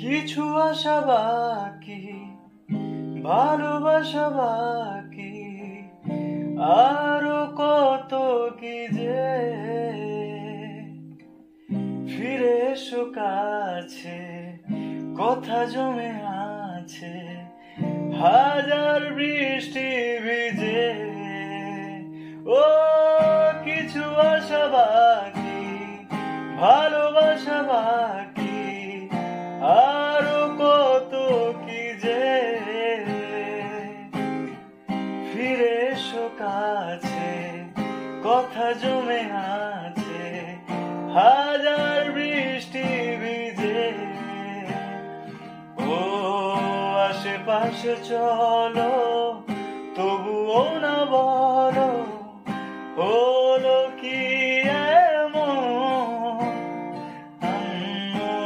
কিছু আশা বাকি, ভালোবাসা বাকি, আরো কত কি যে। ফিরে এসো কাছে, কথা জমে আছে হাজার বৃষ্টি ভিজে। ও কিছু আশা বাকি, ভালোবাসা বাকি, আরো কত কি যে। ফিরে এসো কাছে, কথা জমে আছে হাজার বৃষ্টি ভিজে। ও আশেপাশে চলো, তবুও না বলো হলো কি